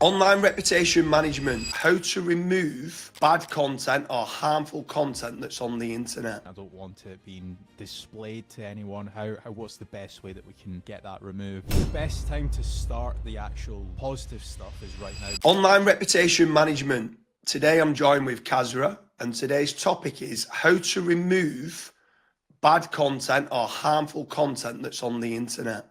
Online reputation management, how to remove bad content or harmful content that's on the internet. I don't want it being displayed to anyone. What's the best way that we can get that removed? The best time to start the actual positive stuff is right now. Online reputation management. Today I'm joined with Kasra, and today's topic is how to remove bad content or harmful content that's on the internet.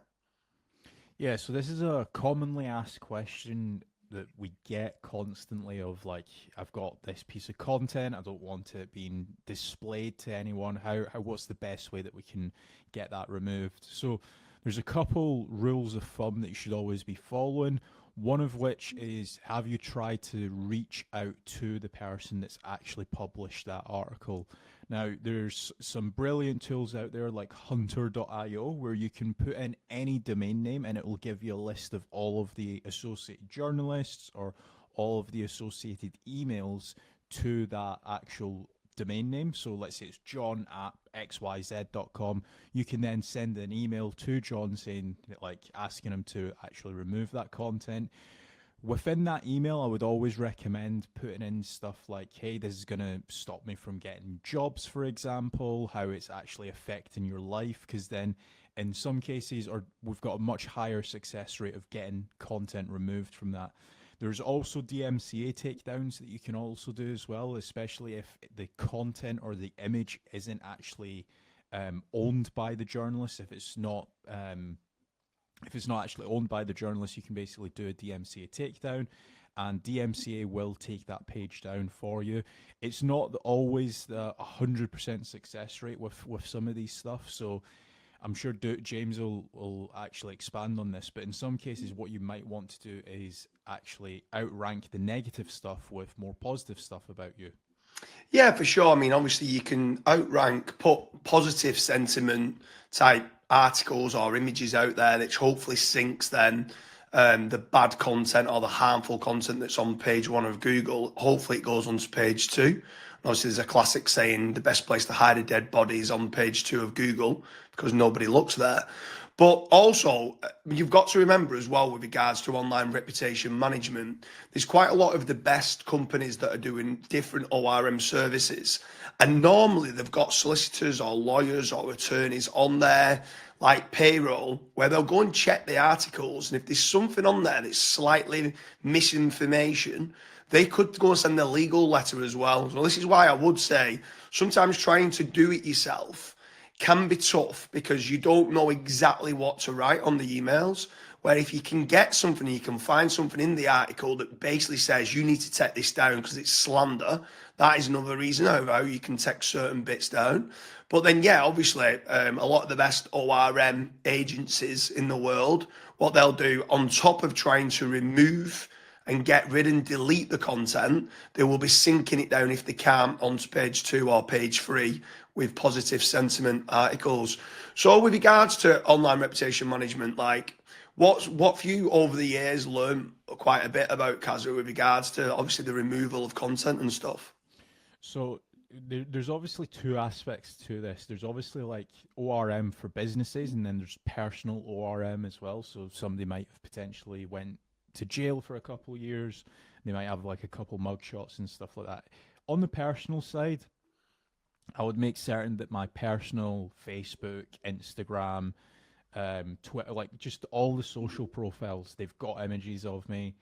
Yeah, so this is a commonly asked question that we get constantly of like, I've got this piece of content, I don't want it being displayed to anyone. What's the best way that we can get that removed? So there's a couple rules of thumb that you should always be following. One of which is, have you tried to reach out to the person that's actually published that article? Now, there's some brilliant tools out there like hunter.io where you can put in any domain name and it will give you a list of all of the associated journalists or all of the associated emails to that actual domain name. So let's say it's john@xyz.com. You can then send an email to John saying, like, asking him to actually remove that content. Within that email, I would always recommend putting in stuff like, hey, this is going to stop me from getting jobs, for example, how it's actually affecting your life, because then in some cases, or we've got a much higher success rate of getting content removed from that. There's also DMCA takedowns that you can also do as well, especially if the content or the image isn't actually owned by the journalist. If it's not actually owned by the journalist, you can basically do a DMCA takedown, and DMCA will take that page down for you. It's not always the 100% success rate with some of these stuff, so I'm sure James will actually expand on this, but in some cases what you might want to do is actually outrank the negative stuff with more positive stuff about you. Yeah, for sure. I mean, obviously you can outrank, put positive sentiment type articles or images out there, which hopefully sinks then the bad content or the harmful content that's on page one of Google. Hopefully it goes on to page two. Obviously, there's a classic saying, the best place to hide a dead body is on page two of Google because nobody looks there. But also, you've got to remember as well with regards to online reputation management, there's quite a lot of the best companies that are doing different ORM services. And normally they've got solicitors or lawyers or attorneys on there, like payroll, where they'll go and check the articles. And if there's something on there that's slightly misinformation, they could go and send a legal letter as well. So this is why I would say sometimes trying to do it yourself can be tough because you don't know exactly what to write on the emails. Where if you can get something, you can find something in the article that basically says you need to take this down because it's slander. That is another reason how you can take certain bits down. But then, yeah, obviously, a lot of the best ORM agencies in the world, what they'll do on top of trying to remove and get rid and delete the content, they will be sinking it down if they can onto page two or page three with positive sentiment articles. So with regards to online reputation management, like what have you over the years learned quite a bit about, Kasra, with regards to obviously the removal of content and stuff? So there's obviously two aspects to this. There's obviously like ORM for businesses, and then there's personal ORM as well. So somebody might have potentially went to jail for a couple of years. They might have like a couple mugshots and stuff like that. On the personal side, I would make certain that my personal Facebook, Instagram, Twitter, like just all the social profiles, they've got images of me.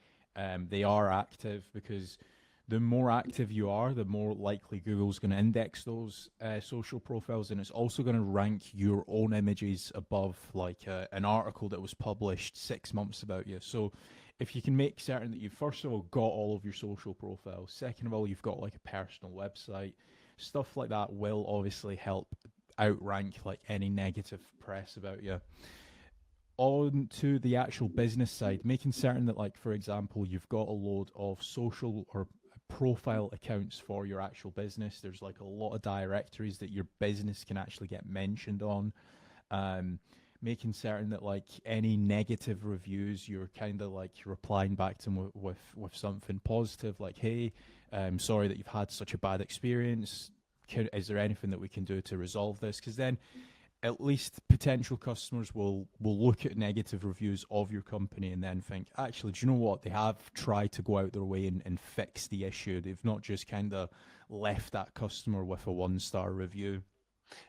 They are active, because the more active you are, the more likely Google's going to index those social profiles, and it's also going to rank your own images above like an article that was published 6 months about you. So if you can make certain that you've first of all got all of your social profiles, second of all you've got like a personal website, stuff like that will obviously help outrank like any negative press about you. On to the actual business side, making certain that, like, for example, you've got a load of social or profile accounts for your actual business. There's like a lot of directories that your business can actually get mentioned on. Making certain that like any negative reviews, you're kind of like replying back to them with something positive, like, hey, sorry that you've had such a bad experience. Is there anything that we can do to resolve this? Because then at least potential customers will look at negative reviews of your company and then think, actually, do you know what? They have tried to go out their way and fix the issue. They've not just kind of left that customer with a 1-star review.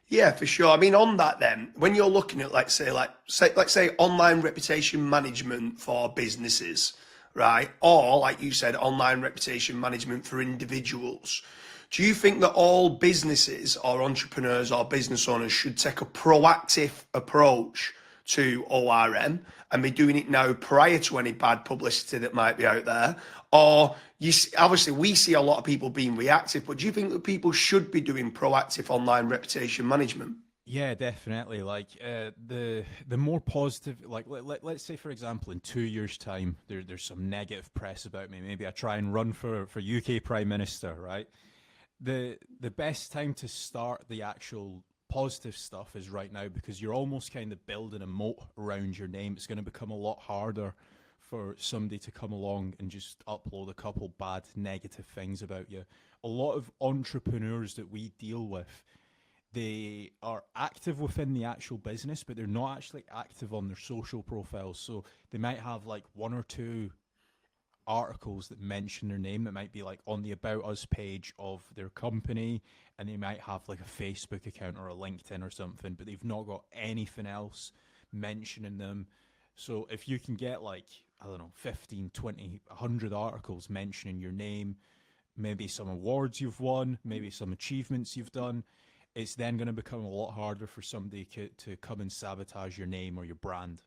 Yeah, for sure. I mean, on that then, when you're looking at let's say online reputation management for businesses, right? Or like you said, online reputation management for individuals. Do you think that all businesses or entrepreneurs or business owners should take a proactive approach to ORM and be doing it now prior to any bad publicity that might be out there? Or obviously we see a lot of people being reactive, but do you think that people should be doing proactive online reputation management? Yeah, definitely. Like the more positive, like let's say for example, in 2 years' time, there's some negative press about me. Maybe I try and run for UK Prime Minister, right? The best time to start the actual positive stuff is right now, because you're almost kind of building a moat around your name. It's going to become a lot harder for somebody to come along and just upload a couple bad negative things about you. A lot of entrepreneurs that we deal with, they are active within the actual business, but they're not actually active on their social profiles. So they might have like 1 or 2 articles that mention their name, that might be like on the About Us page of their company, and they might have like a Facebook account or a LinkedIn or something, but they've not got anything else mentioning them. So if you can get like, I don't know, 15, 20, 100 articles mentioning your name, maybe some awards you've won, maybe some achievements you've done, it's then going to become a lot harder for somebody to come and sabotage your name or your brand.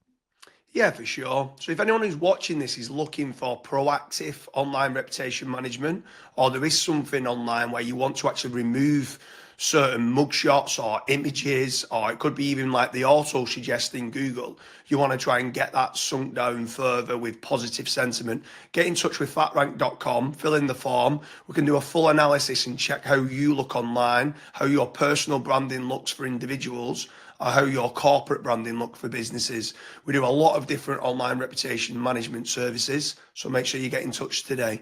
Yeah, for sure. So if anyone who's watching this is looking for proactive online reputation management, or there is something online where you want to actually remove certain mugshots or images, or it could be even like the auto suggest in Google, you want to try and get that sunk down further with positive sentiment, get in touch with fatrank.com, fill in the form. We can do a full analysis and check how you look online, how your personal branding looks for individuals, or how your corporate branding look for businesses. We do a lot of different online reputation management services, so make sure you get in touch today.